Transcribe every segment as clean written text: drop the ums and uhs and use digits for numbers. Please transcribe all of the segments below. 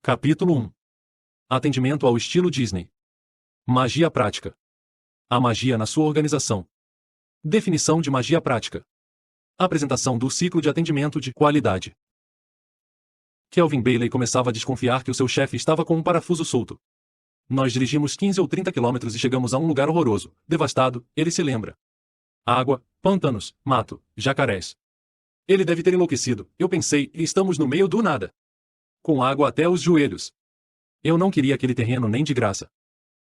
Capítulo 1. Atendimento ao estilo Disney. Magia prática. A magia na sua organização. Definição de magia prática. Apresentação do ciclo de atendimento de qualidade. Kelvin Bailey começava a desconfiar que o seu chefe estava com um parafuso solto. Nós dirigimos 15 ou 30 quilômetros e chegamos a um lugar horroroso, devastado, ele se lembra. Água, pântanos, mato, jacarés. Ele deve ter enlouquecido, eu pensei, e estamos no meio do nada. Com água até os joelhos. Eu não queria aquele terreno nem de graça.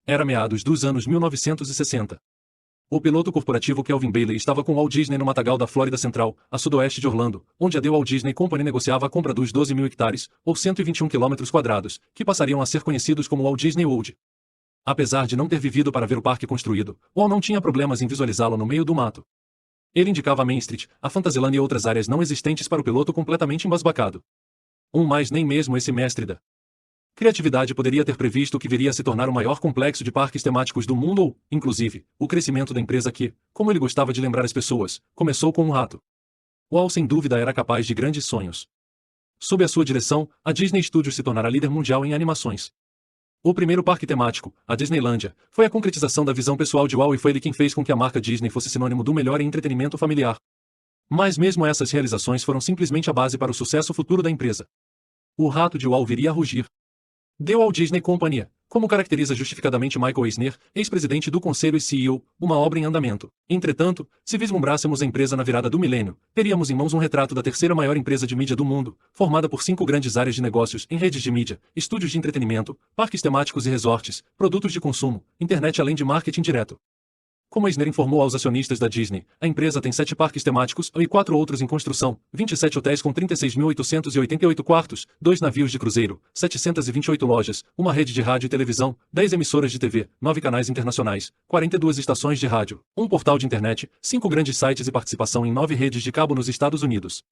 Era meados dos anos 1960. O piloto corporativo Kelvin Bailey estava com o Walt Disney no matagal da Flórida Central, a sudoeste de Orlando, onde a The Walt Disney Company negociava a compra dos 12.000 hectares, ou 121 quilômetros quadrados, que passariam a ser conhecidos como Walt Disney World. Apesar de não ter vivido para ver o parque construído, Walt não tinha problemas em visualizá-lo no meio do mato. Ele indicava a Main Street, a Fantasyland e outras áreas não existentes para o piloto completamente embasbacado. Mas nem mesmo esse mestre da criatividade poderia ter previsto o que viria a se tornar o maior complexo de parques temáticos do mundo ou, inclusive, o crescimento da empresa que, como ele gostava de lembrar as pessoas, começou com um rato. Walt sem dúvida era capaz de grandes sonhos. Sob a sua direção, a Disney Studios se tornará líder mundial em animações. O primeiro parque temático, a Disneylândia, foi a concretização da visão pessoal de Walt e foi ele quem fez com que a marca Disney fosse sinônimo do melhor em entretenimento familiar. Mas mesmo essas realizações foram simplesmente a base para o sucesso futuro da empresa. O rato de Walt viria a rugir. The Walt Disney Company, como caracteriza justificadamente Michael Eisner, ex-presidente do conselho e CEO, uma obra em andamento. Entretanto, se vislumbrássemos a empresa na virada do milênio, teríamos em mãos um retrato da terceira maior empresa de mídia do mundo, formada por 5 grandes áreas de negócios em redes de mídia, estúdios de entretenimento, parques temáticos e resorts, produtos de consumo, internet além de marketing direto. Como Eisner informou aos acionistas da Disney, a empresa tem 7 parques temáticos e 4 outros em construção, 27 hotéis com 36.888 quartos, 2 navios de cruzeiro, 728 lojas, uma rede de rádio e televisão, 10 emissoras de TV, 9 canais internacionais, 42 estações de rádio, um portal de internet, 5 grandes sites e participação em 9 redes de cabo nos Estados Unidos.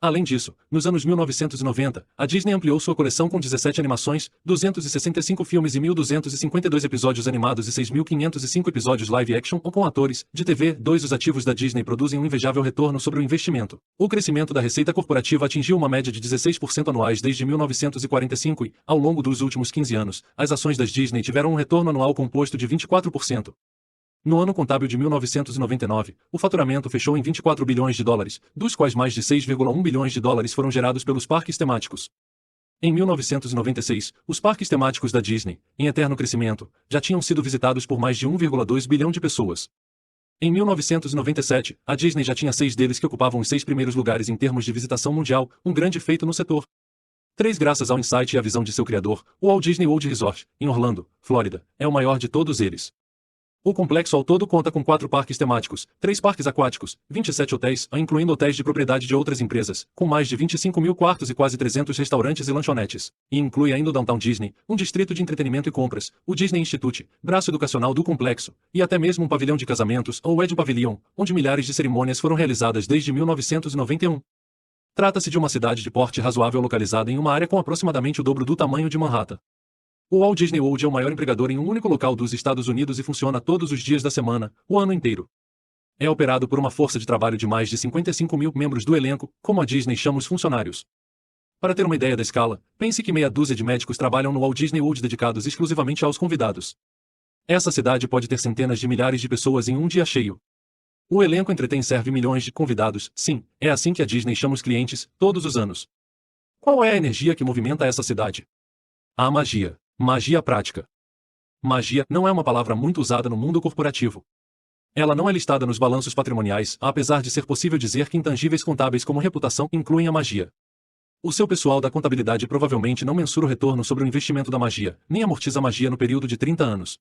Além disso, nos anos 1990, a Disney ampliou sua coleção com 17 animações, 265 filmes e 1.252 episódios animados e 6.505 episódios live-action ou com atores de TV. Os ativos da Disney produzem um invejável retorno sobre o investimento. O crescimento da receita corporativa atingiu uma média de 16% anuais desde 1945 e, ao longo dos últimos 15 anos, as ações das Disney tiveram um retorno anual composto de 24%. No ano contábil de 1999, o faturamento fechou em 24 bilhões de dólares, dos quais mais de 6,1 bilhões de dólares foram gerados pelos parques temáticos. Em 1996, os parques temáticos da Disney, em eterno crescimento, já tinham sido visitados por mais de 1,2 bilhão de pessoas. Em 1997, a Disney já tinha 6 deles que ocupavam os 6 primeiros lugares em termos de visitação mundial, um grande feito no setor. 3 graças ao insight e à visão de seu criador, o Walt Disney World Resort, em Orlando, Flórida, é o maior de todos eles. O complexo ao todo conta com 4 parques temáticos, 3 parques aquáticos, 27 hotéis, incluindo hotéis de propriedade de outras empresas, com mais de 25 mil quartos e quase 300 restaurantes e lanchonetes. E inclui ainda o Downtown Disney, um distrito de entretenimento e compras, o Disney Institute, braço educacional do complexo, e até mesmo um pavilhão de casamentos, ou Wedding Pavilion, onde milhares de cerimônias foram realizadas desde 1991. Trata-se de uma cidade de porte razoável localizada em uma área com aproximadamente o dobro do tamanho de Manhattan. O Walt Disney World é o maior empregador em um único local dos Estados Unidos e funciona todos os dias da semana, o ano inteiro. É operado por uma força de trabalho de mais de 55 mil membros do elenco, como a Disney chama os funcionários. Para ter uma ideia da escala, pense que meia dúzia de médicos trabalham no Walt Disney World dedicados exclusivamente aos convidados. Essa cidade pode ter centenas de milhares de pessoas em um dia cheio. O elenco entretém e serve milhões de convidados, sim, é assim que a Disney chama os clientes, todos os anos. Qual é a energia que movimenta essa cidade? A magia. Magia prática. Magia não é uma palavra muito usada no mundo corporativo. Ela não é listada nos balanços patrimoniais, apesar de ser possível dizer que intangíveis contábeis como reputação incluem a magia. O seu pessoal da contabilidade provavelmente não mensura o retorno sobre o investimento da magia, nem amortiza a magia no período de 30 anos.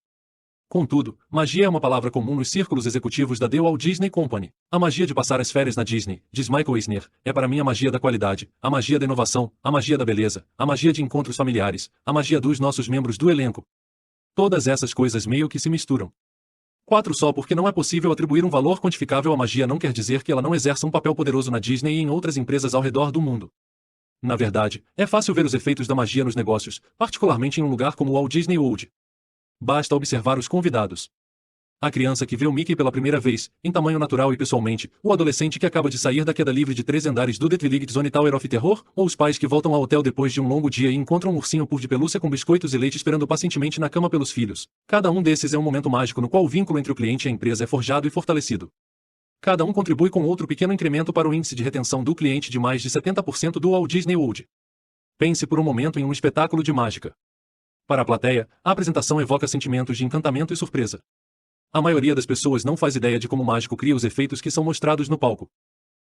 Contudo, magia é uma palavra comum nos círculos executivos da The Walt Disney Company. A magia de passar as férias na Disney, diz Michael Eisner, é para mim a magia da qualidade, a magia da inovação, a magia da beleza, a magia de encontros familiares, a magia dos nossos membros do elenco. Todas essas coisas meio que se misturam. 4 só porque não é possível atribuir um valor quantificável à magia não quer dizer que ela não exerça um papel poderoso na Disney e em outras empresas ao redor do mundo. Na verdade, é fácil ver os efeitos da magia nos negócios, particularmente em um lugar como o Walt Disney World. Basta observar os convidados. A criança que vê o Mickey pela primeira vez, em tamanho natural e pessoalmente, o adolescente que acaba de sair da queda livre de 13 andares do The Twilight Zone Tower of Terror, ou os pais que voltam ao hotel depois de um longo dia e encontram um ursinho puff de pelúcia com biscoitos e leite esperando pacientemente na cama pelos filhos. Cada um desses é um momento mágico no qual o vínculo entre o cliente e a empresa é forjado e fortalecido. Cada um contribui com outro pequeno incremento para o índice de retenção do cliente de mais de 70% do Walt Disney World. Pense por um momento em um espetáculo de mágica. Para a plateia, a apresentação evoca sentimentos de encantamento e surpresa. A maioria das pessoas não faz ideia de como o mágico cria os efeitos que são mostrados no palco.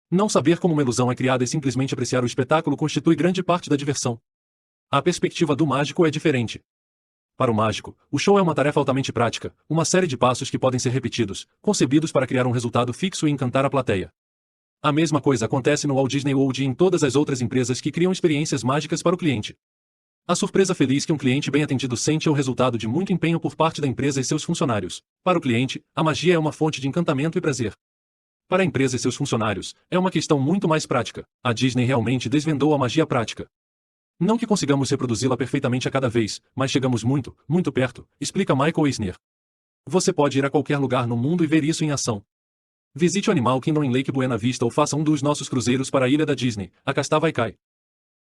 Não saber como uma ilusão é criada e simplesmente apreciar o espetáculo constitui grande parte da diversão. A perspectiva do mágico é diferente. Para o mágico, o show é uma tarefa altamente prática, uma série de passos que podem ser repetidos, concebidos para criar um resultado fixo e encantar a plateia. A mesma coisa acontece no Walt Disney World e em todas as outras empresas que criam experiências mágicas para o cliente. A surpresa feliz que um cliente bem atendido sente é o resultado de muito empenho por parte da empresa e seus funcionários. Para o cliente, a magia é uma fonte de encantamento e prazer. Para a empresa e seus funcionários, é uma questão muito mais prática. A Disney realmente desvendou a magia prática. Não que consigamos reproduzi-la perfeitamente a cada vez, mas chegamos muito, muito perto, explica Michael Eisner. Você pode ir a qualquer lugar no mundo e ver isso em ação. Visite o Animal Kingdom em Lake Buena Vista ou faça um dos nossos cruzeiros para a ilha da Disney, a Castaway.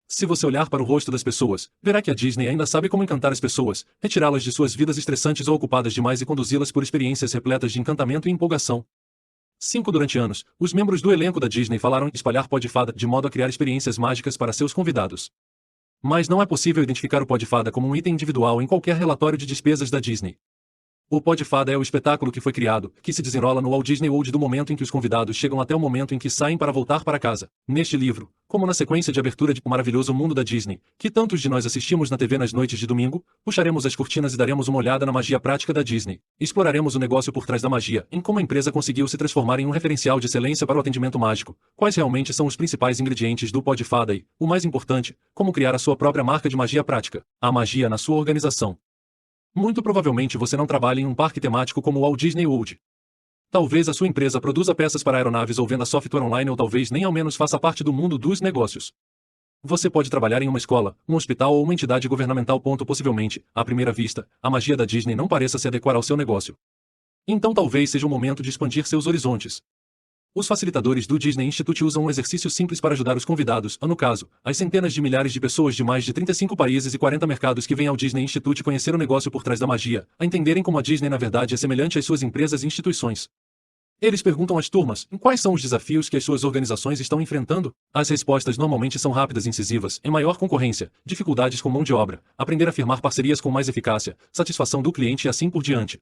Se você olhar para o rosto das pessoas, verá que a Disney ainda sabe como encantar as pessoas, retirá-las de suas vidas estressantes ou ocupadas demais e conduzi-las por experiências repletas de encantamento e empolgação. Durante anos, os membros do elenco da Disney falaram em espalhar pó de fada de modo a criar experiências mágicas para seus convidados. Mas não é possível identificar o pó de fada como um item individual em qualquer relatório de despesas da Disney. O pó de fada é o espetáculo que foi criado, que se desenrola no Walt Disney World do momento em que os convidados chegam até o momento em que saem para voltar para casa. Neste livro, como na sequência de abertura de O Maravilhoso Mundo da Disney, que tantos de nós assistimos na TV nas noites de domingo, puxaremos as cortinas e daremos uma olhada na magia prática da Disney. Exploraremos o negócio por trás da magia, em como a empresa conseguiu se transformar em um referencial de excelência para o atendimento mágico, quais realmente são os principais ingredientes do pó de fada e, o mais importante, como criar a sua própria marca de magia prática, a magia na sua organização. Muito provavelmente você não trabalha em um parque temático como o Walt Disney World. Talvez a sua empresa produza peças para aeronaves ou venda software online ou talvez nem ao menos faça parte do mundo dos negócios. Você pode trabalhar em uma escola, um hospital ou uma entidade governamental. Possivelmente, à primeira vista, a magia da Disney não pareça se adequar ao seu negócio. Então talvez seja o momento de expandir seus horizontes. Os facilitadores do Disney Institute usam um exercício simples para ajudar os convidados, no caso, as centenas de milhares de pessoas de mais de 35 países e 40 mercados que vêm ao Disney Institute conhecer o negócio por trás da magia, a entenderem como a Disney na verdade é semelhante às suas empresas e instituições. Eles perguntam às turmas, quais são os desafios que as suas organizações estão enfrentando? As respostas normalmente são rápidas e incisivas, em maior concorrência, dificuldades com mão de obra, aprender a firmar parcerias com mais eficácia, satisfação do cliente e assim por diante.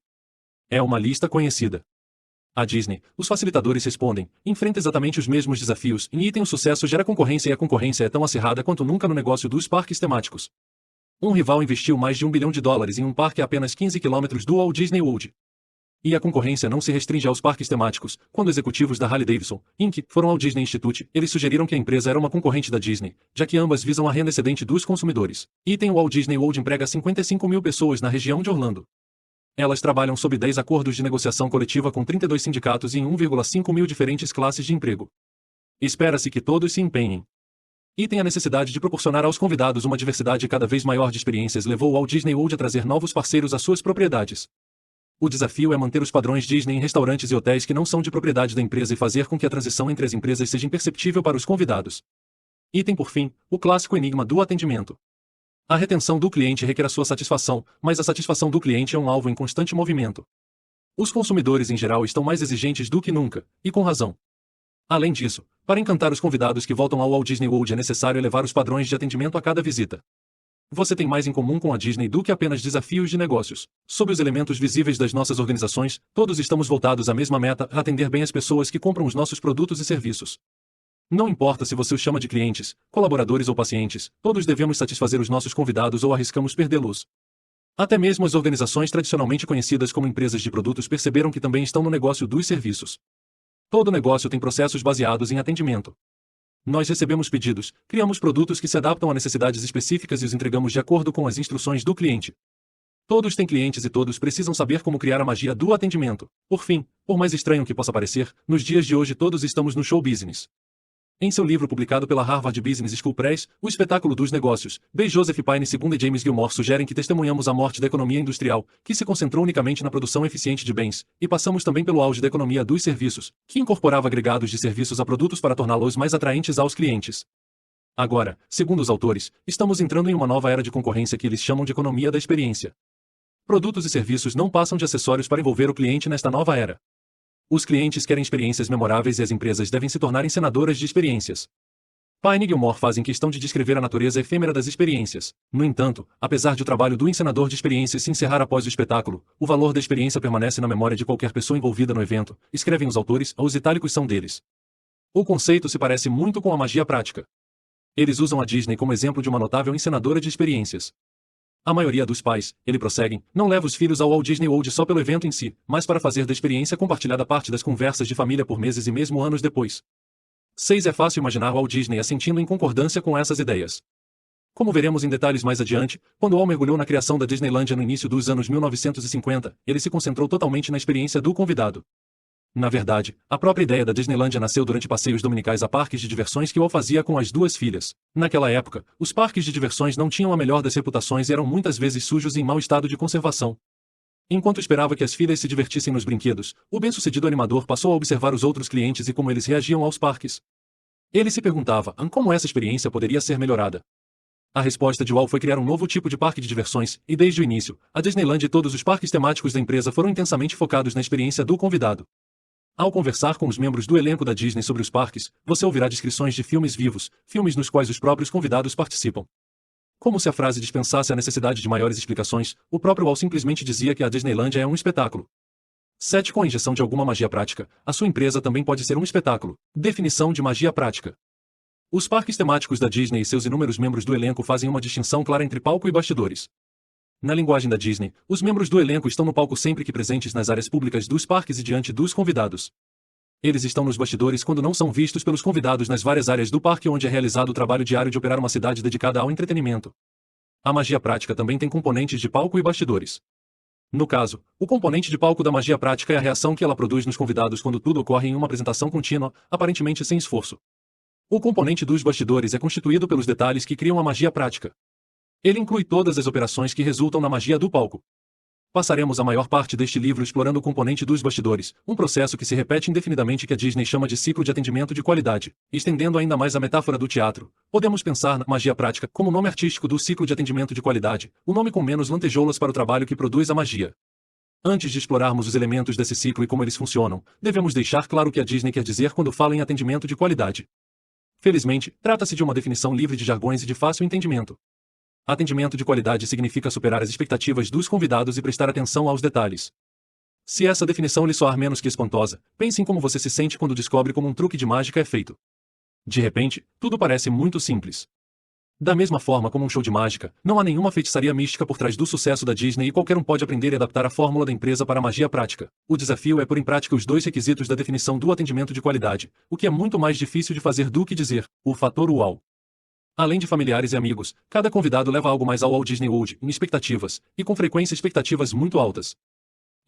É uma lista conhecida. A Disney, os facilitadores respondem, enfrenta exatamente os mesmos desafios, e o sucesso gera concorrência e a concorrência é tão acirrada quanto nunca no negócio dos parques temáticos. Um rival investiu mais de $1 bilhão em um parque a apenas 15 quilômetros do Walt Disney World. E a concorrência não se restringe aos parques temáticos. Quando executivos da Harley-Davidson, Inc. foram ao Disney Institute, eles sugeriram que a empresa era uma concorrente da Disney, já que ambas visam a renda excedente dos consumidores. O Walt Disney World emprega 55 mil pessoas na região de Orlando. Elas trabalham sob 10 acordos de negociação coletiva com 32 sindicatos e em 1,5 mil diferentes classes de emprego. Espera-se que todos se empenhem. E tem a necessidade de proporcionar aos convidados uma diversidade cada vez maior de experiências levou o Walt Disney World a trazer novos parceiros às suas propriedades. O desafio é manter os padrões Disney em restaurantes e hotéis que não são de propriedade da empresa e fazer com que a transição entre as empresas seja imperceptível para os convidados. E tem por fim, o clássico enigma do atendimento. A retenção do cliente requer a sua satisfação, mas a satisfação do cliente é um alvo em constante movimento. Os consumidores em geral estão mais exigentes do que nunca, e com razão. Além disso, para encantar os convidados que voltam ao Walt Disney World é necessário elevar os padrões de atendimento a cada visita. Você tem mais em comum com a Disney do que apenas desafios de negócios. Sob os elementos visíveis das nossas organizações, todos estamos voltados à mesma meta, a atender bem as pessoas que compram os nossos produtos e serviços. Não importa se você os chama de clientes, colaboradores ou pacientes, todos devemos satisfazer os nossos convidados ou arriscamos perdê-los. Até mesmo as organizações tradicionalmente conhecidas como empresas de produtos perceberam que também estão no negócio dos serviços. Todo negócio tem processos baseados em atendimento. Nós recebemos pedidos, criamos produtos que se adaptam a necessidades específicas e os entregamos de acordo com as instruções do cliente. Todos têm clientes e todos precisam saber como criar a magia do atendimento. Por fim, por mais estranho que possa parecer, nos dias de hoje todos estamos no show business. Em seu livro publicado pela Harvard Business School Press, O Espetáculo dos Negócios, B. Joseph Pine II e James Gilmore sugerem que testemunhamos a morte da economia industrial, que se concentrou unicamente na produção eficiente de bens, e passamos também pelo auge da economia dos serviços, que incorporava agregados de serviços a produtos para torná-los mais atraentes aos clientes. Agora, segundo os autores, estamos entrando em uma nova era de concorrência que eles chamam de economia da experiência. Produtos e serviços não passam de acessórios para envolver o cliente nesta nova era. Os clientes querem experiências memoráveis e as empresas devem se tornar encenadoras de experiências. Pine e Gilmore fazem questão de descrever a natureza efêmera das experiências. No entanto, apesar de o trabalho do encenador de experiências se encerrar após o espetáculo, o valor da experiência permanece na memória de qualquer pessoa envolvida no evento, escrevem os autores, os itálicos são deles. O conceito se parece muito com a magia prática. Eles usam a Disney como exemplo de uma notável encenadora de experiências. A maioria dos pais, ele prosseguem, não leva os filhos ao Walt Disney World só pelo evento em si, mas para fazer da experiência compartilhada parte das conversas de família por meses e mesmo anos depois. 6. É fácil imaginar Walt Disney assentindo em concordância com essas ideias. Como veremos em detalhes mais adiante, quando Walt mergulhou na criação da Disneylândia no início dos anos 1950, ele se concentrou totalmente na experiência do convidado. Na verdade, a própria ideia da Disneylândia nasceu durante passeios dominicais a parques de diversões que Walt fazia com as duas filhas. Naquela época, os parques de diversões não tinham a melhor das reputações e eram muitas vezes sujos e em mau estado de conservação. Enquanto esperava que as filhas se divertissem nos brinquedos, o bem-sucedido animador passou a observar os outros clientes e como eles reagiam aos parques. Ele se perguntava como essa experiência poderia ser melhorada. A resposta de Walt foi criar um novo tipo de parque de diversões, e desde o início, a Disneyland e todos os parques temáticos da empresa foram intensamente focados na experiência do convidado. Ao conversar com os membros do elenco da Disney sobre os parques, você ouvirá descrições de filmes vivos, filmes nos quais os próprios convidados participam. Como se a frase dispensasse a necessidade de maiores explicações, o próprio Walt simplesmente dizia que a Disneylândia é um espetáculo. 7. Com a injeção de alguma magia prática, a sua empresa também pode ser um espetáculo. Definição de magia prática. Os parques temáticos da Disney e seus inúmeros membros do elenco fazem uma distinção clara entre palco e bastidores. Na linguagem da Disney, os membros do elenco estão no palco sempre que presentes nas áreas públicas dos parques e diante dos convidados. Eles estão nos bastidores quando não são vistos pelos convidados nas várias áreas do parque onde é realizado o trabalho diário de operar uma cidade dedicada ao entretenimento. A magia prática também tem componentes de palco e bastidores. No caso, o componente de palco da magia prática é a reação que ela produz nos convidados quando tudo ocorre em uma apresentação contínua, aparentemente sem esforço. O componente dos bastidores é constituído pelos detalhes que criam a magia prática. Ele inclui todas as operações que resultam na magia do palco. Passaremos a maior parte deste livro explorando o componente dos bastidores, um processo que se repete indefinidamente que a Disney chama de ciclo de atendimento de qualidade. Estendendo ainda mais a metáfora do teatro, podemos pensar na magia prática como nome artístico do ciclo de atendimento de qualidade, o nome com menos lantejoulas para o trabalho que produz a magia. Antes de explorarmos os elementos desse ciclo e como eles funcionam, devemos deixar claro o que a Disney quer dizer quando fala em atendimento de qualidade. Felizmente, trata-se de uma definição livre de jargões e de fácil entendimento. Atendimento de qualidade significa superar as expectativas dos convidados e prestar atenção aos detalhes. Se essa definição lhe soar menos que espantosa, pense em como você se sente quando descobre como um truque de mágica é feito. De repente, tudo parece muito simples. Da mesma forma como um show de mágica, não há nenhuma feitiçaria mística por trás do sucesso da Disney e qualquer um pode aprender e adaptar a fórmula da empresa para a magia prática. O desafio é pôr em prática os dois requisitos da definição do atendimento de qualidade, o que é muito mais difícil de fazer do que dizer, o fator uau. Além de familiares e amigos, cada convidado leva algo mais ao Walt Disney World, em expectativas, e com frequência expectativas muito altas.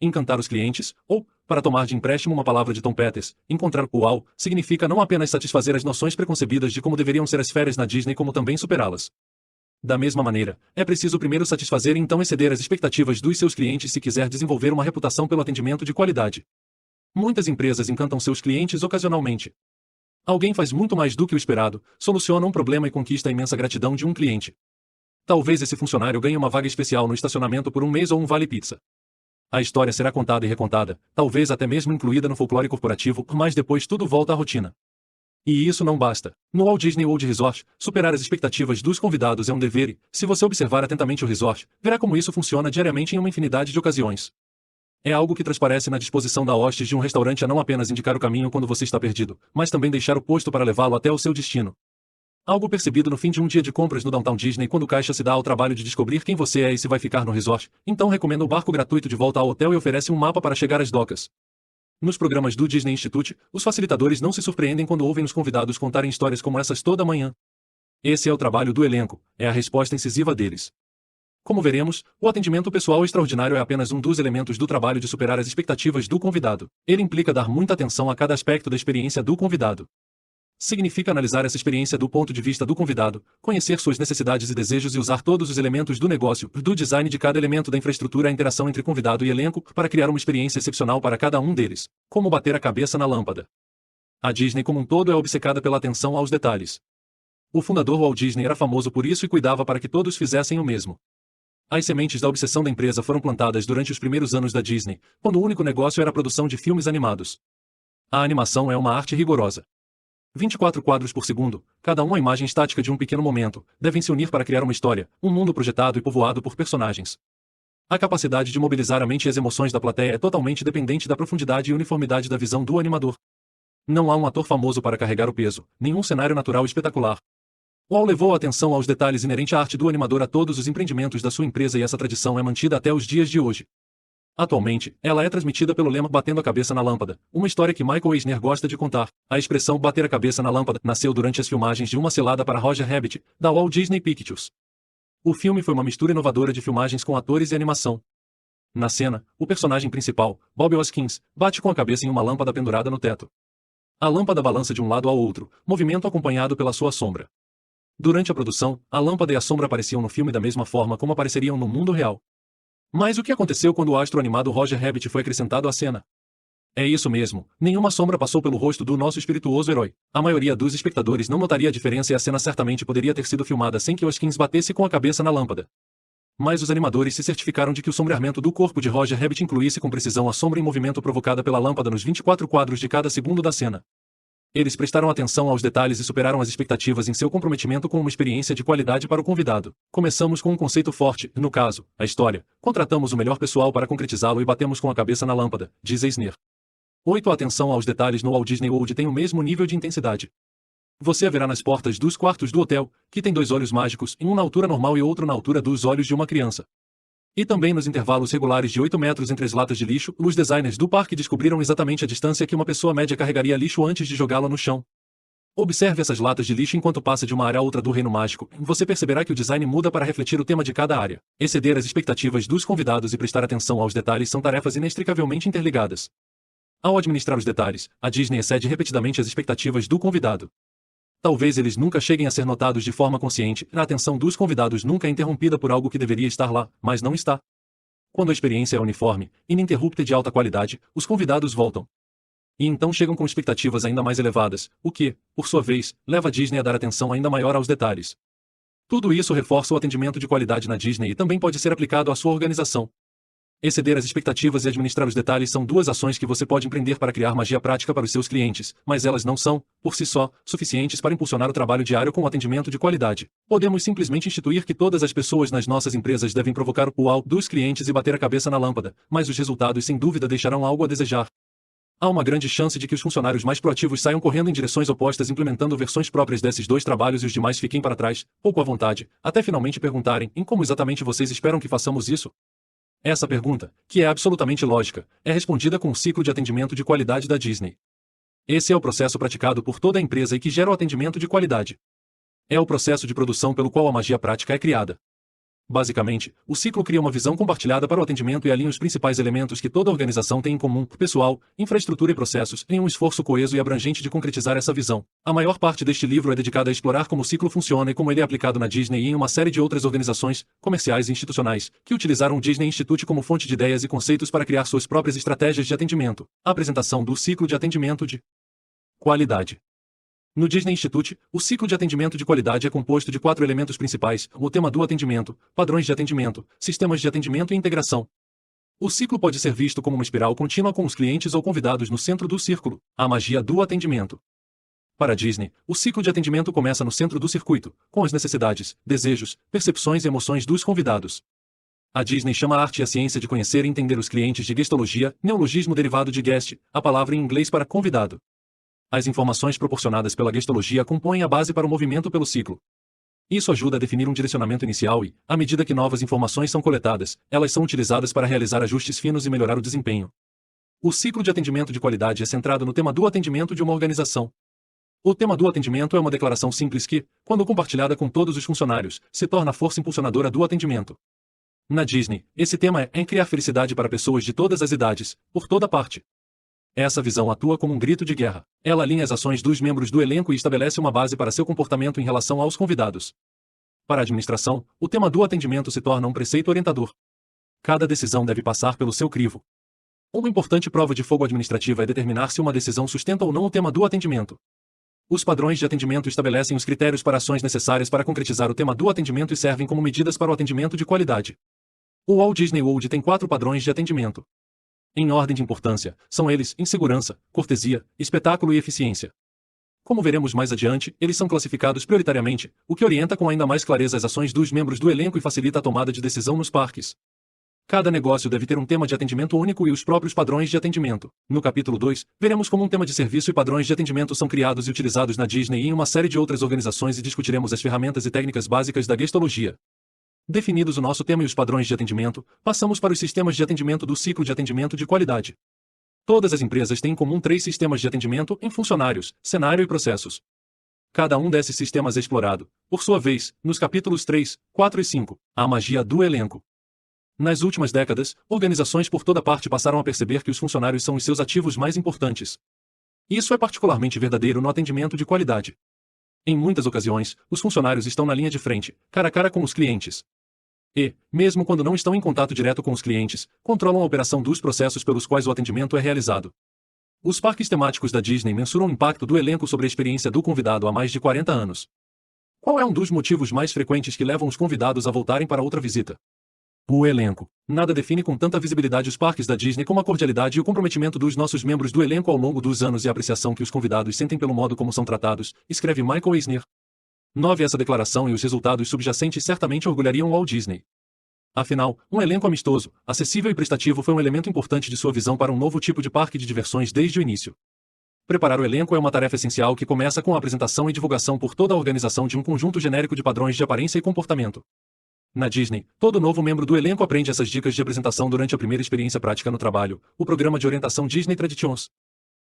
Encantar os clientes, ou, para tomar de empréstimo uma palavra de Tom Peters, encontrar o uau, significa não apenas satisfazer as noções preconcebidas de como deveriam ser as férias na Disney como também superá-las. Da mesma maneira, é preciso primeiro satisfazer e então exceder as expectativas dos seus clientes se quiser desenvolver uma reputação pelo atendimento de qualidade. Muitas empresas encantam seus clientes ocasionalmente. Alguém faz muito mais do que o esperado, soluciona um problema e conquista a imensa gratidão de um cliente. Talvez esse funcionário ganhe uma vaga especial no estacionamento por um mês ou um vale-pizza. A história será contada e recontada, talvez até mesmo incluída no folclore corporativo, mas depois tudo volta à rotina. E isso não basta. No Walt Disney World Resort, superar as expectativas dos convidados é um dever e, se você observar atentamente o resort, verá como isso funciona diariamente em uma infinidade de ocasiões. É algo que transparece na disposição da hostes de um restaurante a não apenas indicar o caminho quando você está perdido, mas também deixar o posto para levá-lo até o seu destino. Algo percebido no fim de um dia de compras no Downtown Disney quando o caixa se dá ao trabalho de descobrir quem você é e se vai ficar no resort, então recomenda o barco gratuito de volta ao hotel e oferece um mapa para chegar às docas. Nos programas do Disney Institute, os facilitadores não se surpreendem quando ouvem os convidados contarem histórias como essas toda manhã. Esse é o trabalho do elenco, é a resposta incisiva deles. Como veremos, o atendimento pessoal extraordinário é apenas um dos elementos do trabalho de superar as expectativas do convidado. Ele implica dar muita atenção a cada aspecto da experiência do convidado. Significa analisar essa experiência do ponto de vista do convidado, conhecer suas necessidades e desejos e usar todos os elementos do negócio, do design de cada elemento da infraestrutura, a interação entre convidado e elenco, para criar uma experiência excepcional para cada um deles. Como bater a cabeça na lâmpada. A Disney como um todo é obcecada pela atenção aos detalhes. O fundador Walt Disney era famoso por isso e cuidava para que todos fizessem o mesmo. As sementes da obsessão da empresa foram plantadas durante os primeiros anos da Disney, quando o único negócio era a produção de filmes animados. A animação é uma arte rigorosa. 24 quadros por segundo, cada um a imagem estática de um pequeno momento, devem se unir para criar uma história, um mundo projetado e povoado por personagens. A capacidade de mobilizar a mente e as emoções da plateia é totalmente dependente da profundidade e uniformidade da visão do animador. Não há um ator famoso para carregar o peso, nenhum cenário natural espetacular. Walt levou a atenção aos detalhes inerente à arte do animador a todos os empreendimentos da sua empresa e essa tradição é mantida até os dias de hoje. Atualmente, ela é transmitida pelo lema Batendo a Cabeça na Lâmpada, uma história que Michael Eisner gosta de contar. A expressão bater a cabeça na lâmpada nasceu durante as filmagens de Uma Selada para Roger Rabbit, da Walt Disney Pictures. O filme foi uma mistura inovadora de filmagens com atores e animação. Na cena, o personagem principal, Bob Hoskins, bate com a cabeça em uma lâmpada pendurada no teto. A lâmpada balança de um lado ao outro, movimento acompanhado pela sua sombra. Durante a produção, a lâmpada e a sombra apareciam no filme da mesma forma como apareceriam no mundo real. Mas o que aconteceu quando o astro animado Roger Rabbit foi acrescentado à cena? É isso mesmo, nenhuma sombra passou pelo rosto do nosso espirituoso herói. A maioria dos espectadores não notaria a diferença e a cena certamente poderia ter sido filmada sem que Hoskins batesse com a cabeça na lâmpada. Mas os animadores se certificaram de que o sombreamento do corpo de Roger Rabbit incluísse com precisão a sombra em movimento provocada pela lâmpada nos 24 quadros de cada segundo da cena. Eles prestaram atenção aos detalhes e superaram as expectativas em seu comprometimento com uma experiência de qualidade para o convidado. Começamos com um conceito forte, no caso, a história. Contratamos o melhor pessoal para concretizá-lo e batemos com a cabeça na lâmpada, diz Eisner. 8. A atenção aos detalhes no Walt Disney World tem o mesmo nível de intensidade. Você a verá nas portas dos quartos do hotel, que tem 2 olhos mágicos, um na altura normal e outro na altura dos olhos de uma criança. E também nos intervalos regulares de 8 metros entre as latas de lixo, os designers do parque descobriram exatamente a distância que uma pessoa média carregaria lixo antes de jogá-la no chão. Observe essas latas de lixo enquanto passa de uma área a outra do Reino Mágico. Você perceberá que o design muda para refletir o tema de cada área. Exceder as expectativas dos convidados e prestar atenção aos detalhes são tarefas inextricavelmente interligadas. Ao administrar os detalhes, a Disney excede repetidamente as expectativas do convidado. Talvez eles nunca cheguem a ser notados de forma consciente, a atenção dos convidados nunca é interrompida por algo que deveria estar lá, mas não está. Quando a experiência é uniforme, ininterrupta e de alta qualidade, os convidados voltam. E então chegam com expectativas ainda mais elevadas, o que, por sua vez, leva a Disney a dar atenção ainda maior aos detalhes. Tudo isso reforça o atendimento de qualidade na Disney e também pode ser aplicado à sua organização. Exceder as expectativas e administrar os detalhes são 2 ações que você pode empreender para criar magia prática para os seus clientes, mas elas não são, por si só, suficientes para impulsionar o trabalho diário com atendimento de qualidade. Podemos simplesmente instituir que todas as pessoas nas nossas empresas devem provocar o uau dos clientes e bater a cabeça na lâmpada, mas os resultados sem dúvida deixarão algo a desejar. Há uma grande chance de que os funcionários mais proativos saiam correndo em direções opostas implementando versões próprias desses 2 trabalhos e os demais fiquem para trás, pouco à vontade, até finalmente perguntarem em como exatamente vocês esperam que façamos isso? Essa pergunta, que é absolutamente lógica, é respondida com o ciclo de atendimento de qualidade da Disney. Esse é o processo praticado por toda a empresa e que gera o atendimento de qualidade. É o processo de produção pelo qual a magia prática é criada. Basicamente, o ciclo cria uma visão compartilhada para o atendimento e alinha os principais elementos que toda organização tem em comum, pessoal, infraestrutura e processos, em um esforço coeso e abrangente de concretizar essa visão. A maior parte deste livro é dedicada a explorar como o ciclo funciona e como ele é aplicado na Disney e em uma série de outras organizações, comerciais e institucionais, que utilizaram o Disney Institute como fonte de ideias e conceitos para criar suas próprias estratégias de atendimento. A apresentação do ciclo de atendimento de qualidade. No Disney Institute, o ciclo de atendimento de qualidade é composto de 4 elementos principais: o tema do atendimento, padrões de atendimento, sistemas de atendimento e integração. O ciclo pode ser visto como uma espiral contínua com os clientes ou convidados no centro do círculo, a magia do atendimento. Para a Disney, o ciclo de atendimento começa no centro do circuito, com as necessidades, desejos, percepções e emoções dos convidados. A Disney chama a arte e a ciência de conhecer e entender os clientes de guestologia, neologismo derivado de guest, a palavra em inglês para convidado. As informações proporcionadas pela guestologia compõem a base para o movimento pelo ciclo. Isso ajuda a definir um direcionamento inicial e, à medida que novas informações são coletadas, elas são utilizadas para realizar ajustes finos e melhorar o desempenho. O ciclo de atendimento de qualidade é centrado no tema do atendimento de uma organização. O tema do atendimento é uma declaração simples que, quando compartilhada com todos os funcionários, se torna a força impulsionadora do atendimento. Na Disney, esse tema é criar felicidade para pessoas de todas as idades, por toda parte. Essa visão atua como um grito de guerra. Ela alinha as ações dos membros do elenco e estabelece uma base para seu comportamento em relação aos convidados. Para a administração, o tema do atendimento se torna um preceito orientador. Cada decisão deve passar pelo seu crivo. Uma importante prova de fogo administrativa é determinar se uma decisão sustenta ou não o tema do atendimento. Os padrões de atendimento estabelecem os critérios para ações necessárias para concretizar o tema do atendimento e servem como medidas para o atendimento de qualidade. O Walt Disney World tem 4 padrões de atendimento. Em ordem de importância, são eles segurança, cortesia, espetáculo e eficiência. Como veremos mais adiante, eles são classificados prioritariamente, o que orienta com ainda mais clareza as ações dos membros do elenco e facilita a tomada de decisão nos parques. Cada negócio deve ter um tema de atendimento único e os próprios padrões de atendimento. No capítulo 2, veremos como um tema de serviço e padrões de atendimento são criados e utilizados na Disney e em uma série de outras organizações e discutiremos as ferramentas e técnicas básicas da gestologia. Definidos o nosso tema e os padrões de atendimento, passamos para os sistemas de atendimento do ciclo de atendimento de qualidade. Todas as empresas têm em comum 3 sistemas de atendimento em funcionários, cenário e processos. Cada um desses sistemas é explorado, por sua vez, nos capítulos 3, 4 e 5, a magia do elenco. Nas últimas décadas, organizações por toda parte passaram a perceber que os funcionários são os seus ativos mais importantes. Isso é particularmente verdadeiro no atendimento de qualidade. Em muitas ocasiões, os funcionários estão na linha de frente, cara a cara com os clientes. E, mesmo quando não estão em contato direto com os clientes, controlam a operação dos processos pelos quais o atendimento é realizado. Os parques temáticos da Disney mensuram o impacto do elenco sobre a experiência do convidado há mais de 40 anos. Qual é um dos motivos mais frequentes que levam os convidados a voltarem para outra visita? O elenco. Nada define com tanta visibilidade os parques da Disney como a cordialidade e o comprometimento dos nossos membros do elenco ao longo dos anos e a apreciação que os convidados sentem pelo modo como são tratados, escreve Michael Eisner. 9. Essa declaração e os resultados subjacentes certamente orgulhariam Walt Disney. Afinal, um elenco amistoso, acessível e prestativo foi um elemento importante de sua visão para um novo tipo de parque de diversões desde o início. Preparar o elenco é uma tarefa essencial que começa com a apresentação e divulgação por toda a organização de um conjunto genérico de padrões de aparência e comportamento. Na Disney, todo novo membro do elenco aprende essas dicas de apresentação durante a primeira experiência prática no trabalho, o programa de orientação Disney Traditions.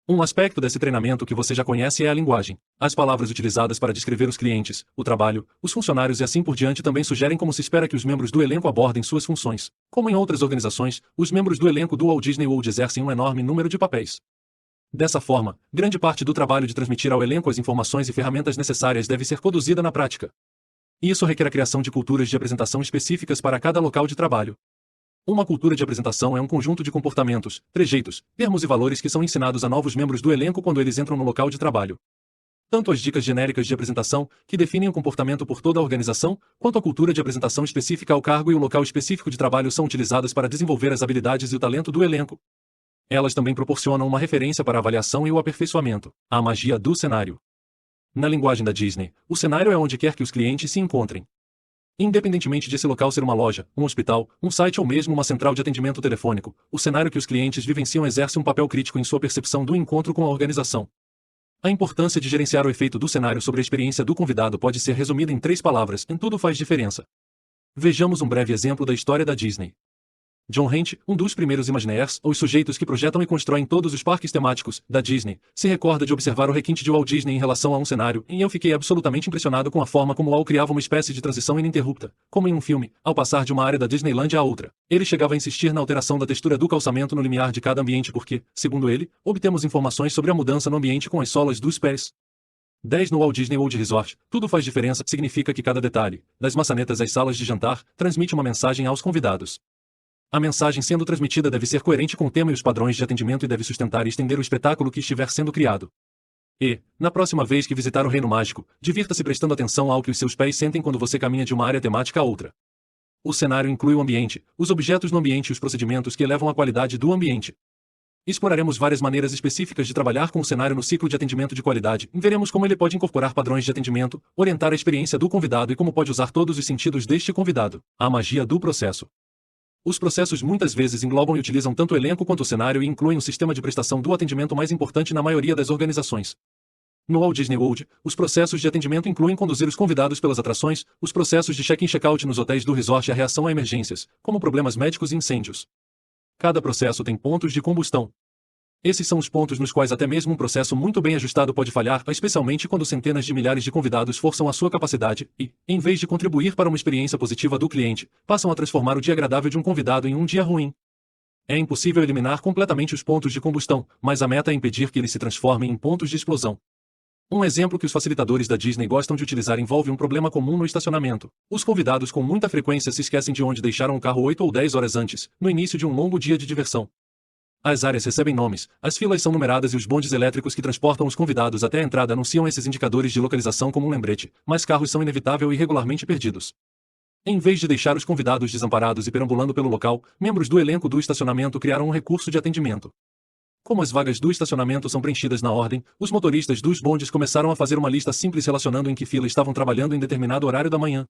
Um aspecto desse treinamento que você já conhece é a linguagem. As palavras utilizadas para descrever os clientes, o trabalho, os funcionários e assim por diante também sugerem como se espera que os membros do elenco abordem suas funções. Como em outras organizações, os membros do elenco do Walt Disney World exercem um enorme número de papéis. Dessa forma, grande parte do trabalho de transmitir ao elenco as informações e ferramentas necessárias deve ser conduzida na prática. Isso requer a criação de culturas de apresentação específicas para cada local de trabalho. Uma cultura de apresentação é um conjunto de comportamentos, trejeitos, termos e valores que são ensinados a novos membros do elenco quando eles entram no local de trabalho. Tanto as dicas genéricas de apresentação, que definem o comportamento por toda a organização, quanto a cultura de apresentação específica ao cargo e o local específico de trabalho são utilizadas para desenvolver as habilidades e o talento do elenco. Elas também proporcionam uma referência para a avaliação e o aperfeiçoamento, a magia do cenário. Na linguagem da Disney, o cenário é onde quer que os clientes se encontrem. Independentemente de esse local ser uma loja, um hospital, um site ou mesmo uma central de atendimento telefônico, o cenário que os clientes vivenciam exerce um papel crítico em sua percepção do encontro com a organização. A importância de gerenciar o efeito do cenário sobre a experiência do convidado pode ser resumida em 3 palavras: em tudo faz diferença. Vejamos um breve exemplo da história da Disney. John Hent, um dos primeiros Imagineers, os sujeitos que projetam e constroem todos os parques temáticos da Disney, se recorda de observar o requinte de Walt Disney em relação a um cenário, e eu fiquei absolutamente impressionado com a forma como Walt criava uma espécie de transição ininterrupta, como em um filme, ao passar de uma área da Disneyland a outra. Ele chegava a insistir na alteração da textura do calçamento no limiar de cada ambiente porque, segundo ele, obtemos informações sobre a mudança no ambiente com as solas dos pés. 10. No Walt Disney World Resort, tudo faz diferença significa que cada detalhe, das maçanetas às salas de jantar, transmite uma mensagem aos convidados. A mensagem sendo transmitida deve ser coerente com o tema e os padrões de atendimento e deve sustentar e estender o espetáculo que estiver sendo criado. E, na próxima vez que visitar o Reino Mágico, divirta-se prestando atenção ao que os seus pés sentem quando você caminha de uma área temática a outra. O cenário inclui o ambiente, os objetos no ambiente e os procedimentos que elevam a qualidade do ambiente. Exploraremos várias maneiras específicas de trabalhar com o cenário no ciclo de atendimento de qualidade e veremos como ele pode incorporar padrões de atendimento, orientar a experiência do convidado e como pode usar todos os sentidos deste convidado. A magia do processo. Os processos muitas vezes englobam e utilizam tanto o elenco quanto o cenário e incluem o sistema de prestação do atendimento mais importante na maioria das organizações. No Walt Disney World, os processos de atendimento incluem conduzir os convidados pelas atrações, os processos de check-in e check-out nos hotéis do resort e a reação a emergências, como problemas médicos e incêndios. Cada processo tem pontos de combustão. Esses são os pontos nos quais até mesmo um processo muito bem ajustado pode falhar, especialmente quando centenas de milhares de convidados forçam a sua capacidade e, em vez de contribuir para uma experiência positiva do cliente, passam a transformar o dia agradável de um convidado em um dia ruim. É impossível eliminar completamente os pontos de combustão, mas a meta é impedir que eles se transformem em pontos de explosão. Um exemplo que os facilitadores da Disney gostam de utilizar envolve um problema comum no estacionamento. Os convidados com muita frequência se esquecem de onde deixaram o carro 8 ou 10 horas antes, no início de um longo dia de diversão. As áreas recebem nomes, as filas são numeradas e os bondes elétricos que transportam os convidados até a entrada anunciam esses indicadores de localização como um lembrete, mas carros são inevitável e regularmente perdidos. Em vez de deixar os convidados desamparados e perambulando pelo local, membros do elenco do estacionamento criaram um recurso de atendimento. Como as vagas do estacionamento são preenchidas na ordem, os motoristas dos bondes começaram a fazer uma lista simples relacionando em que fila estavam trabalhando em determinado horário da manhã.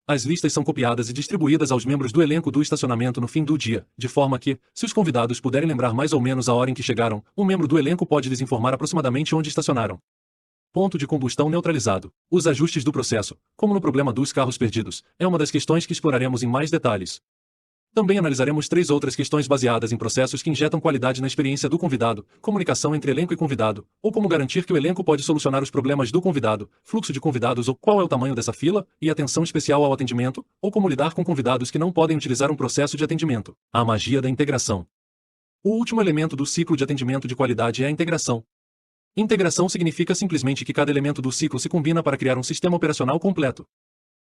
As listas são copiadas e distribuídas aos membros do elenco do estacionamento no fim do dia, de forma que, se os convidados puderem lembrar mais ou menos a hora em que chegaram, um membro do elenco pode lhes informar aproximadamente onde estacionaram. Ponto de combustão neutralizado. Os ajustes do processo, como no problema dos carros perdidos, é uma das questões que exploraremos em mais detalhes. Também analisaremos 3 outras questões baseadas em processos que injetam qualidade na experiência do convidado, comunicação entre elenco e convidado, ou como garantir que o elenco pode solucionar os problemas do convidado, fluxo de convidados ou qual é o tamanho dessa fila, e atenção especial ao atendimento, ou como lidar com convidados que não podem utilizar um processo de atendimento. A magia da integração. O último elemento do ciclo de atendimento de qualidade é a integração. Integração significa simplesmente que cada elemento do ciclo se combina para criar um sistema operacional completo.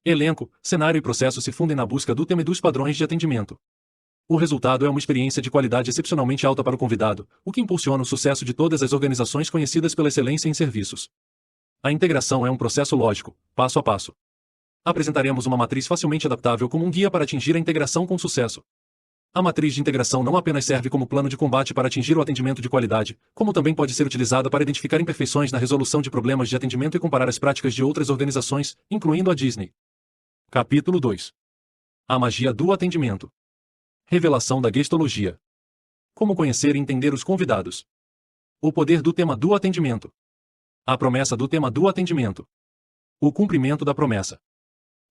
Elenco, cenário e processo se fundem na busca do tema e dos padrões de atendimento. O resultado é uma experiência de qualidade excepcionalmente alta para o convidado, o que impulsiona o sucesso de todas as organizações conhecidas pela excelência em serviços. A integração é um processo lógico, passo a passo. Apresentaremos uma matriz facilmente adaptável como um guia para atingir a integração com sucesso. A matriz de integração não apenas serve como plano de combate para atingir o atendimento de qualidade, como também pode ser utilizada para identificar imperfeições na resolução de problemas de atendimento e comparar as práticas de outras organizações, incluindo a Disney. Capítulo 2. A magia do atendimento. Revelação da gestologia. Como conhecer e entender os convidados. O poder do tema do atendimento. A promessa do tema do atendimento. O cumprimento da promessa.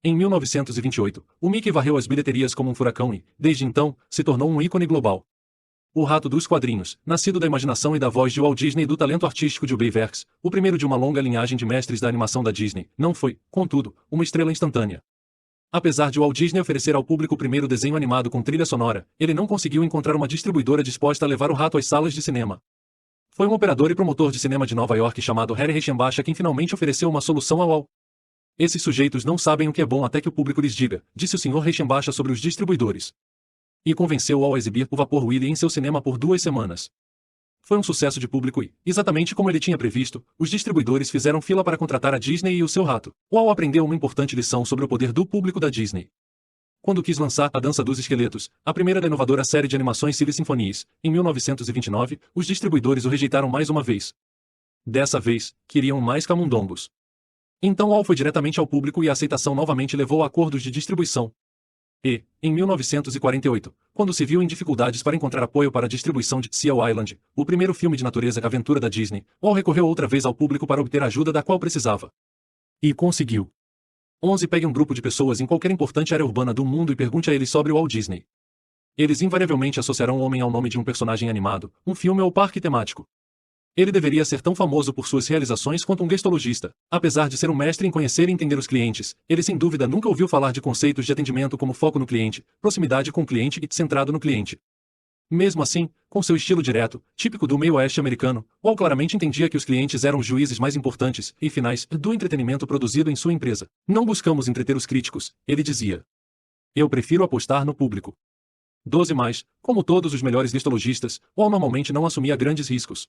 Em 1928, o Mickey varreu as bilheterias como um furacão e, desde então, se tornou um ícone global. O rato dos quadrinhos, nascido da imaginação e da voz de Walt Disney e do talento artístico de Bayverks, o primeiro de uma longa linhagem de mestres da animação da Disney, não foi, contudo, uma estrela instantânea. Apesar de Walt Disney oferecer ao público o primeiro desenho animado com trilha sonora, ele não conseguiu encontrar uma distribuidora disposta a levar o rato às salas de cinema. Foi um operador e promotor de cinema de Nova York chamado Harry Reichenbach quem finalmente ofereceu uma solução ao Walt. Esses sujeitos não sabem o que é bom até que o público lhes diga, disse o Sr. Reichenbach sobre os distribuidores. E convenceu Walt a exibir o Vapor Willie em seu cinema por 2 semanas. Foi um sucesso de público e, exatamente como ele tinha previsto, os distribuidores fizeram fila para contratar a Disney e o seu rato. Walt aprendeu uma importante lição sobre o poder do público da Disney. Quando quis lançar A Dança dos Esqueletos, a primeira da inovadora série de animações Silly Symphonies, em 1929, os distribuidores o rejeitaram mais uma vez. Dessa vez, queriam mais camundongos. Então Walt foi diretamente ao público e a aceitação novamente levou a acordos de distribuição. E, em 1948, quando se viu em dificuldades para encontrar apoio para a distribuição de Seal Island, o primeiro filme de natureza aventura da Disney, Walt recorreu outra vez ao público para obter a ajuda da qual precisava. E conseguiu. 11 Pegue um grupo de pessoas em qualquer importante área urbana do mundo e pergunte a eles sobre o Walt Disney. Eles invariavelmente associarão o homem ao nome de um personagem animado, um filme ou parque temático. Ele deveria ser tão famoso por suas realizações quanto um gestologista. Apesar de ser um mestre em conhecer e entender os clientes, ele sem dúvida nunca ouviu falar de conceitos de atendimento como foco no cliente, proximidade com o cliente e centrado no cliente. Mesmo assim, com seu estilo direto, típico do meio oeste americano, Walt claramente entendia que os clientes eram os juízes mais importantes e finais do entretenimento produzido em sua empresa. Não buscamos entreter os críticos, ele dizia. Eu prefiro apostar no público. 12 mais, como todos os melhores gestologistas, Walt normalmente não assumia grandes riscos.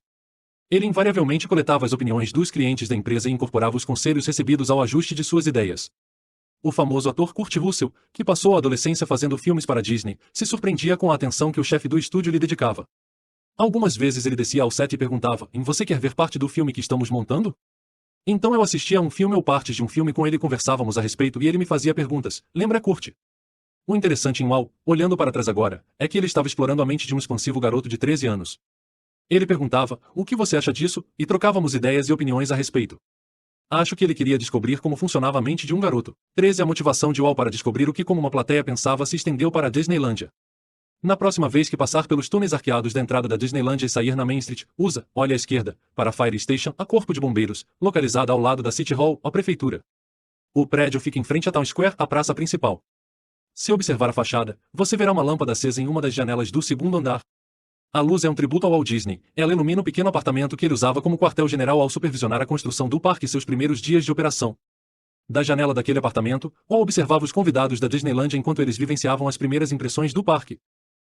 Ele invariavelmente coletava as opiniões dos clientes da empresa e incorporava os conselhos recebidos ao ajuste de suas ideias. O famoso ator Kurt Russell, que passou a adolescência fazendo filmes para a Disney, se surpreendia com a atenção que o chefe do estúdio lhe dedicava. Algumas vezes ele descia ao set e perguntava: Você quer ver parte do filme que estamos montando? Então eu assistia a um filme ou partes de um filme com ele e conversávamos a respeito e ele me fazia perguntas. Lembra Kurt? O interessante em Walt, olhando para trás agora, é que ele estava explorando a mente de um expansivo garoto de 13 anos. Ele perguntava, o que você acha disso? E trocávamos ideias e opiniões a respeito. Acho que ele queria descobrir como funcionava a mente de um garoto. 13 A motivação de Walt para descobrir o que como uma plateia pensava se estendeu para a Disneylândia. Na próxima vez que passar pelos túneis arqueados da entrada da Disneylândia e sair na Main Street, olhe à esquerda, para a Fire Station, a Corpo de Bombeiros, localizada ao lado da City Hall, a prefeitura. O prédio fica em frente a Town Square, a praça principal. Se observar a fachada, você verá uma lâmpada acesa em uma das janelas do segundo andar. A luz é um tributo ao Walt Disney. Ela ilumina o pequeno apartamento que ele usava como quartel-general ao supervisionar a construção do parque e seus primeiros dias de operação. Da janela daquele apartamento, Walt observava os convidados da Disneylandia enquanto eles vivenciavam as primeiras impressões do parque.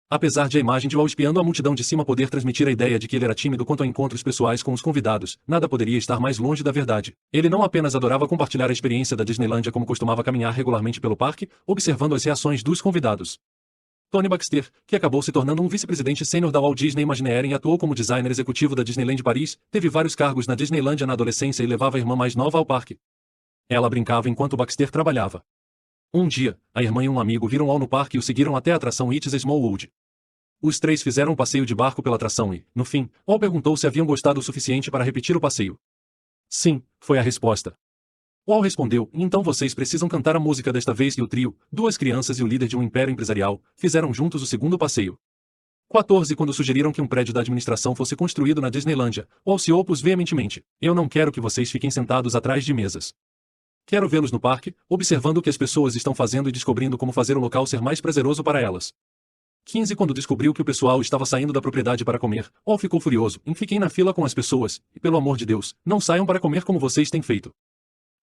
Apesar de a imagem de Walt espiando a multidão de cima poder transmitir a ideia de que ele era tímido quanto a encontros pessoais com os convidados, nada poderia estar mais longe da verdade. Ele não apenas adorava compartilhar a experiência da Disneylandia como costumava caminhar regularmente pelo parque, observando as reações dos convidados. Tony Baxter, que acabou se tornando um vice-presidente sênior da Walt Disney Imagineering e atuou como designer executivo da Disneyland Paris, teve vários cargos na Disneylandia na adolescência e levava a irmã mais nova ao parque. Ela brincava enquanto Baxter trabalhava. Um dia, a irmã e um amigo viram Walt no parque e o seguiram até a atração It's a Small World. Os três fizeram um passeio de barco pela atração e, no fim, Walt perguntou se haviam gostado o suficiente para repetir o passeio. Sim, foi a resposta. Walt respondeu, então vocês precisam cantar a música desta vez, e o trio, duas crianças e o líder de um império empresarial, fizeram juntos o segundo passeio. 14 Quando sugeriram que um prédio da administração fosse construído na Disneylandia, Walt se opôs veementemente. Eu não quero que vocês fiquem sentados atrás de mesas. Quero vê-los no parque, observando o que as pessoas estão fazendo e descobrindo como fazer o local ser mais prazeroso para elas. 15 Quando descobriu que o pessoal estava saindo da propriedade para comer, Walt ficou furioso. Fiquem na fila com as pessoas, e pelo amor de Deus, não saiam para comer como vocês têm feito.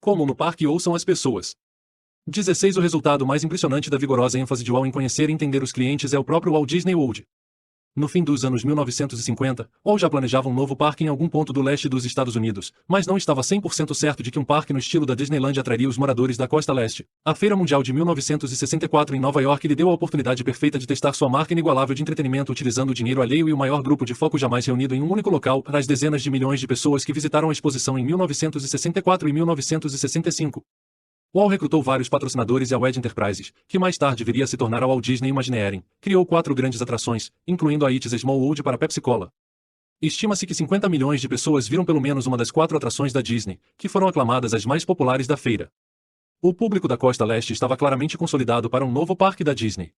Como no parque ouçam as pessoas. 16 O resultado mais impressionante da vigorosa ênfase de Walt em conhecer e entender os clientes é o próprio Walt Disney World. No fim dos anos 1950, Walt já planejava um novo parque em algum ponto do leste dos Estados Unidos, mas não estava 100% certo de que um parque no estilo da Disneylandia atrairia os moradores da costa leste. A Feira Mundial de 1964 em Nova York lhe deu a oportunidade perfeita de testar sua marca inigualável de entretenimento utilizando o dinheiro alheio e o maior grupo de foco jamais reunido em um único local para as dezenas de milhões de pessoas que visitaram a exposição em 1964 e 1965. Walt recrutou vários patrocinadores e a Wedge Enterprises, que mais tarde viria a se tornar a Walt Disney Imagineering, criou 4 grandes atrações, incluindo a It's a Small World para Pepsi-Cola. Estima-se que 50 milhões de pessoas viram pelo menos uma das 4 atrações da Disney, que foram aclamadas as mais populares da feira. O público da costa leste estava claramente consolidado para um novo parque da Disney.